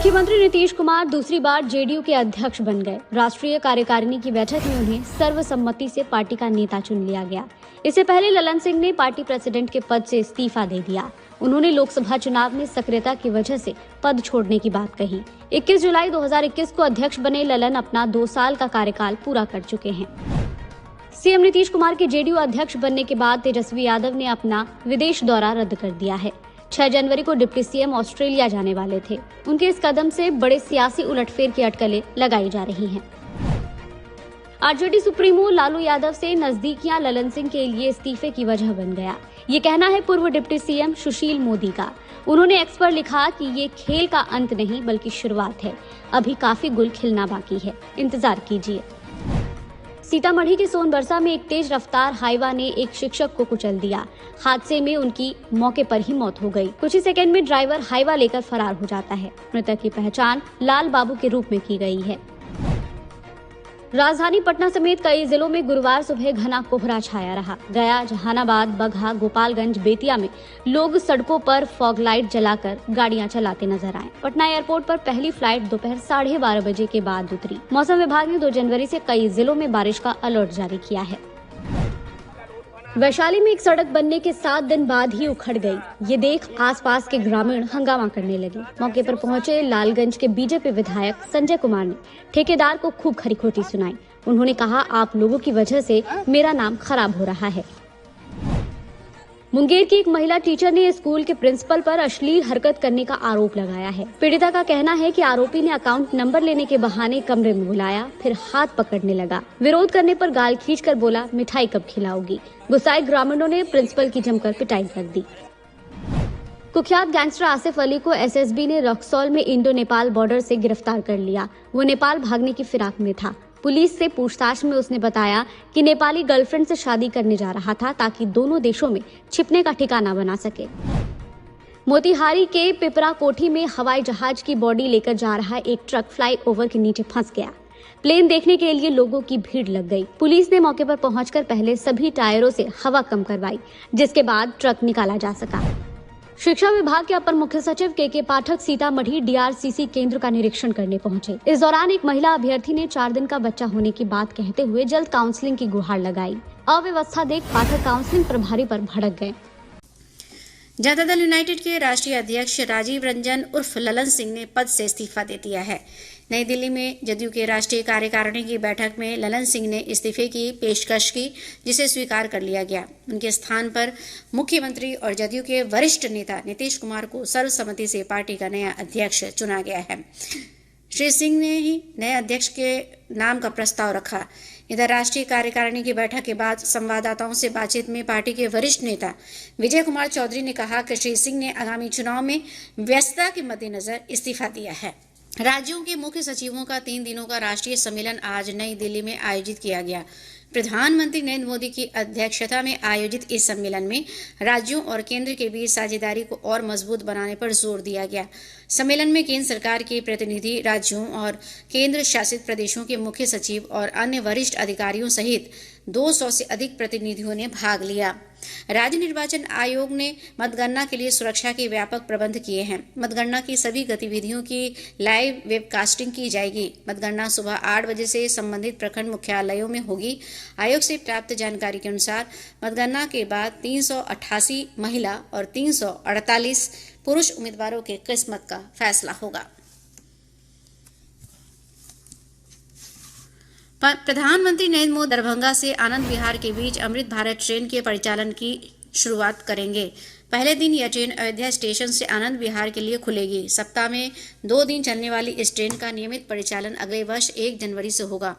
मुख्यमंत्री नीतीश कुमार दूसरी बार जेडीयू के अध्यक्ष बन गए। राष्ट्रीय कार्यकारिणी की बैठक में उन्हें सर्वसम्मति से पार्टी का नेता चुन लिया गया। इससे पहले ललन सिंह ने पार्टी प्रेसिडेंट के पद से इस्तीफा दे दिया। उन्होंने लोकसभा चुनाव में सक्रियता की वजह से पद छोड़ने की बात कही। 21 जुलाई 2021 को अध्यक्ष बने ललन अपना 2 साल का कार्यकाल पूरा कर चुके हैं। सीएम नीतीश कुमार के जेडीयू अध्यक्ष बनने के बाद तेजस्वी यादव ने अपना विदेश दौरा रद्द कर दिया है। 6 जनवरी को डिप्टी सीएम ऑस्ट्रेलिया जाने वाले थे। उनके इस कदम से बड़े सियासी उलटफेर की अटकलें लगाई जा रही हैं। आरजेडी सुप्रीमो लालू यादव से नजदीकियां ललन सिंह के लिए इस्तीफे की वजह बन गया। ये कहना है पूर्व डिप्टी सीएम सुशील मोदी का। उन्होंने एक्स पर लिखा कि ये खेल का अंत नहीं बल्कि शुरुआत है। अभी काफी गुल खिलना बाकी है, इंतजार कीजिए। सीतामढ़ी के सोनबरसा में एक तेज रफ्तार हाईवा ने एक शिक्षक को कुचल दिया। हादसे में उनकी मौके पर ही मौत हो गई। कुछ ही सेकंड में ड्राइवर हाईवा लेकर फरार हो जाता है। मृतक की पहचान लाल बाबू के रूप में की गई है। राजधानी पटना समेत कई जिलों में गुरुवार सुबह घना कोहरा छाया रहा। गया, जहानाबाद, बगहा, गोपालगंज, बेतिया में लोग सड़कों पर फॉग लाइट जलाकर गाड़ियां चलाते नजर आए। पटना एयरपोर्ट पर पहली फ्लाइट दोपहर 12:30 बजे के बाद उतरी। मौसम विभाग ने 2 जनवरी से कई जिलों में बारिश का अलर्ट जारी किया है। वैशाली में एक सड़क बनने के 7 दिन बाद ही उखड़ गई। ये देख आसपास के ग्रामीण हंगामा करने लगे। मौके पर पहुंचे लालगंज के बीजेपी विधायक संजय कुमार ने ठेकेदार को खूब खरी खोटी सुनाई। उन्होंने कहा, आप लोगों की वजह से मेरा नाम खराब हो रहा है। मुंगेर की एक महिला टीचर ने स्कूल के प्रिंसिपल पर अश्लील हरकत करने का आरोप लगाया है। पीड़िता का कहना है कि आरोपी ने अकाउंट नंबर लेने के बहाने कमरे में बुलाया, फिर हाथ पकड़ने लगा। विरोध करने पर गाल खींचकर बोला, मिठाई कब खिलाओगी। गुस्साए ग्रामीणों ने प्रिंसिपल की जमकर पिटाई कर दी। कुख्यात गैंगस्टर आसिफ अली को एसएसबी ने रक्सौल में इंडो नेपाल बॉर्डर से गिरफ्तार कर लिया। वो नेपाल भागने की फिराक में था। पुलिस से पूछताछ में उसने बताया कि नेपाली गर्लफ्रेंड से शादी करने जा रहा था ताकि दोनों देशों में छिपने का ठिकाना बना सके। मोतिहारी के पिपरा कोठी में हवाई जहाज की बॉडी लेकर जा रहा एक ट्रक फ्लाईओवर के नीचे फंस गया। प्लेन देखने के लिए लोगों की भीड़ लग गई। पुलिस ने मौके पर पहुंचकर पहले सभी टायरों से हवा कम करवाई, जिसके बाद ट्रक निकाला जा सका। शिक्षा विभाग के अपर मुख्य सचिव के पाठक सीतामढ़ी डीआरसीसी केंद्र का निरीक्षण करने पहुंचे। इस दौरान एक महिला अभ्यर्थी ने 4 दिन का बच्चा होने की बात कहते हुए जल्द काउंसलिंग की गुहार लगाई। अव्यवस्था देख पाठक काउंसलिंग प्रभारी पर भड़क गए। जनता दल यूनाइटेड के राष्ट्रीय अध्यक्ष राजीव रंजन उर्फ ललन सिंह ने पद से इस्तीफा दे दिया है। नई दिल्ली में जदयू के राष्ट्रीय कार्यकारिणी की बैठक में ललन सिंह ने इस्तीफे की पेशकश की, जिसे स्वीकार कर लिया गया। उनके स्थान पर मुख्यमंत्री और जदयू के वरिष्ठ नेता नीतीश कुमार को सर्वसम्मति से पार्टी का नया अध्यक्ष चुना गया है। श्री सिंह ने ही नए अध्यक्ष के नाम का प्रस्ताव रखा। इधर राष्ट्रीय कार्यकारिणी की बैठक के बाद संवाददाताओं से बातचीत में पार्टी के वरिष्ठ नेता विजय कुमार चौधरी ने कहा कि श्री सिंह ने आगामी चुनाव में व्यस्तता के मद्देनजर इस्तीफा दिया है। राज्यों के मुख्य सचिवों का 3 दिनों का राष्ट्रीय सम्मेलन आज नई दिल्ली में आयोजित किया गया। प्रधानमंत्री नरेंद्र मोदी की अध्यक्षता में आयोजित इस सम्मेलन में राज्यों और केंद्र के बीच साझेदारी को और मजबूत बनाने पर जोर दिया गया। सम्मेलन में केंद्र सरकार के प्रतिनिधि, राज्यों और केंद्र शासित प्रदेशों के मुख्य सचिव और अन्य वरिष्ठ अधिकारियों सहित 200 से अधिक प्रतिनिधियों ने भाग लिया। राज्य निर्वाचन आयोग ने मतगणना के लिए सुरक्षा के व्यापक प्रबंध किए हैं। मतगणना की सभी गतिविधियों की लाइव वेबकास्टिंग की जाएगी। मतगणना सुबह 8 बजे से संबंधित प्रखंड मुख्यालयों में होगी। आयोग से प्राप्त जानकारी के अनुसार मतगणना के बाद 388 महिला और 348 पुरुष उम्मीदवारों के किस्मत का फैसला होगा। प्रधानमंत्री नरेंद्र मोदी दरभंगा से आनंद विहार के बीच अमृत भारत ट्रेन के परिचालन की शुरुआत करेंगे। पहले दिन यह ट्रेन अयोध्या स्टेशन से आनंद विहार के लिए खुलेगी। सप्ताह में 2 दिन चलने वाली इस ट्रेन का नियमित परिचालन अगले वर्ष 1 जनवरी से होगा।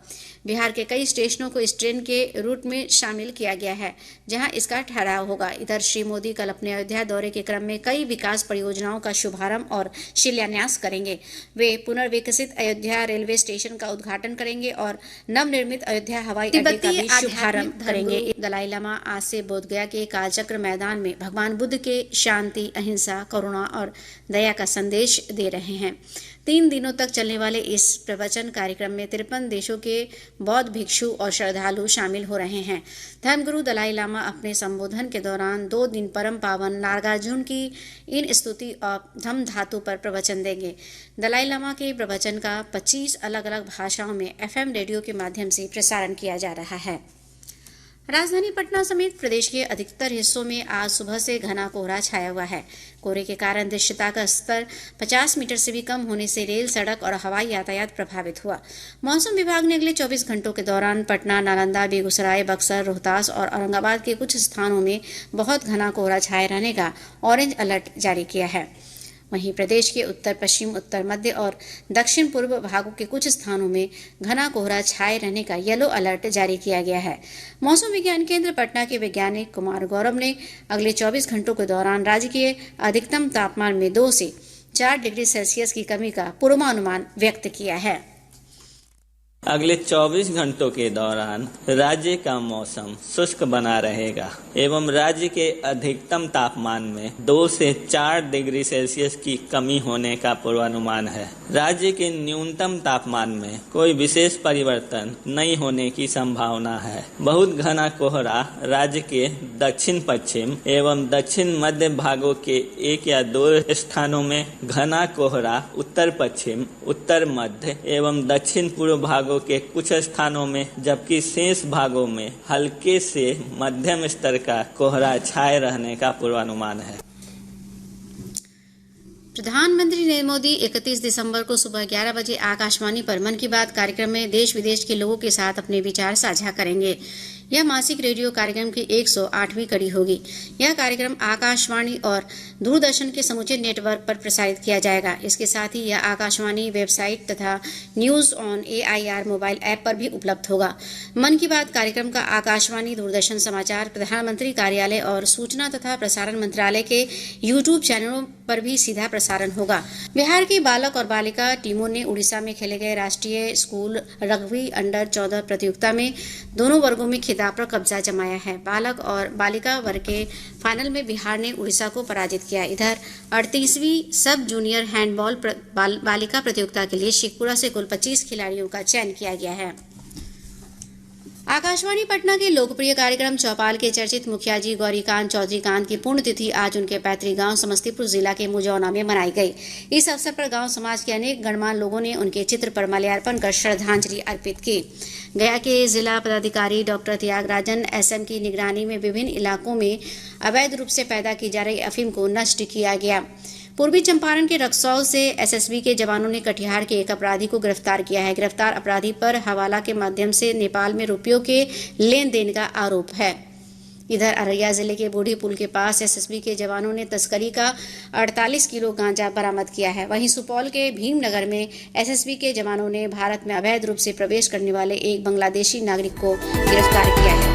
बिहार के कई स्टेशनों को इस ट्रेन के रूट में शामिल किया गया है, जहां इसका ठहराव होगा। इधर श्री मोदी कल अपने अयोध्या दौरे के क्रम में कई विकास परियोजनाओं का शुभारंभ और शिलान्यास करेंगे। वे पुनर्विकसित अयोध्या रेलवे स्टेशन का उद्घाटन करेंगे और नवनिर्मित अयोध्या हवाई अड्डे का भी शुभारंभ करेंगे। दलाई लामा आज से बोधगया के कालचक्र मैदान में भगवान बुद्ध के शांति, अहिंसा, करुणा और दया का संदेश दे रहे हैं। 3 दिनों तक चलने वाले इस प्रवचन कार्यक्रम में 53 देशों के बौद्ध भिक्षु और श्रद्धालु शामिल हो रहे हैं। धर्मगुरु दलाई लामा अपने संबोधन के दौरान 2 दिन परम पावन नागार्जुन की इन स्तुति और धम्म धातु पर प्रवचन देंगे। दलाई लामा के प्रवचन का 25 अलग-अलग भाषाओं में FM रेडियो के माध्यम से प्रसारण किया जा रहा है। राजधानी पटना समेत प्रदेश के अधिकतर हिस्सों में आज सुबह से घना कोहरा छाया हुआ है। कोहरे के कारण दृश्यता का स्तर 50 मीटर से भी कम होने से रेल, सड़क और हवाई यातायात प्रभावित हुआ। मौसम विभाग ने अगले 24 घंटों के दौरान पटना, नालंदा, बेगूसराय, बक्सर, रोहतास और औरंगाबाद के कुछ स्थानों में बहुत घना कोहरा छाए रहने का ऑरेंज अलर्ट जारी किया है। वहीं प्रदेश के उत्तर पश्चिम, उत्तर मध्य और दक्षिण पूर्व भागों के कुछ स्थानों में घना कोहरा छाए रहने का येलो अलर्ट जारी किया गया है। मौसम विज्ञान केंद्र पटना के वैज्ञानिक कुमार गौरव ने अगले 24 घंटों के दौरान राज्य के अधिकतम तापमान में 2 से 4 डिग्री सेल्सियस की कमी का पूर्वानुमान व्यक्त किया है। अगले 24 घंटों के दौरान राज्य का मौसम शुष्क बना रहेगा एवं राज्य के अधिकतम तापमान में 2 से 4 डिग्री सेल्सियस की कमी होने का पूर्वानुमान है। राज्य के न्यूनतम तापमान में कोई विशेष परिवर्तन नहीं होने की संभावना है। बहुत घना कोहरा राज्य के दक्षिण पश्चिम एवं दक्षिण मध्य भागों के 1 या 2 स्थानों में, घना कोहरा उत्तर पश्चिम, उत्तर मध्य एवं दक्षिण पूर्व भागों के कुछ स्थानों में, जबकि शेष भागों में हल्के से मध्यम स्तर का कोहरा छाए रहने का पूर्वानुमान है। प्रधानमंत्री नरेंद्र मोदी 31 दिसंबर को सुबह 11 बजे आकाशवाणी पर मन की बात कार्यक्रम में देश विदेश के लोगों के साथ अपने विचार साझा करेंगे। यह मासिक रेडियो कार्यक्रम की 108वीं कड़ी होगी। यह कार्यक्रम आकाशवाणी और दूरदर्शन के समूचे नेटवर्क पर प्रसारित किया जाएगा। इसके साथ ही यह आकाशवाणी वेबसाइट तथा news on AIR mobile app पर भी उपलब्ध होगा। मन की बात कार्यक्रम का आकाशवाणी, दूरदर्शन समाचार, प्रधानमंत्री कार्यालय और सूचना तथा प्रसारण मंत्रालय के YouTube चैनलों पर भी सीधा प्रसारण होगा। बिहार की बालक और बालिका टीमों ने उड़ीसा में खेले गए राष्ट्रीय स्कूल रग्बी अंडर 14 प्रतियोगिता में दोनों वर्गों में खिताब पर कब्जा जमाया है। बालक और बालिका वर्ग के फाइनल में बिहार ने उड़ीसा को पराजित किया। इधर 38वीं सब जूनियर हैंडबॉल बालिका प्रतियोगिता के लिए शेखपुरा से कुल 25 खिलाड़ियों का चयन किया गया है। आकाशवाणी पटना के लोकप्रिय कार्यक्रम चौपाल के चर्चित मुखिया जी गौरीकांत चौधरी कांत की पुण्यतिथि आज उनके पैतृक गांव समस्तीपुर जिला के मुजौना में मनाई गई। इस अवसर पर गांव समाज के अनेक गणमान्य लोगों ने उनके चित्र पर माल्यार्पण कर श्रद्धांजलि अर्पित की। गया के जिला पदाधिकारी डॉक्टर त्यागराजन SM की निगरानी में विभिन्न इलाकों में अवैध रूप से पैदा की जा रही अफीम को नष्ट किया गया। पूर्वी चंपारण के रक्सौल से SSB के जवानों ने कटिहार के एक अपराधी को गिरफ्तार किया है। गिरफ्तार अपराधी पर हवाला के माध्यम से नेपाल में रुपयों के लेन देन का आरोप है। इधर अररिया जिले के बूढ़ी पुल के पास SSB के जवानों ने तस्करी का 48 किलो गांजा बरामद किया है। वहीं सुपौल के भीमनगर में SSB के जवानों ने भारत में अवैध रूप से प्रवेश करने वाले एक बांग्लादेशी नागरिक को गिरफ्तार किया है।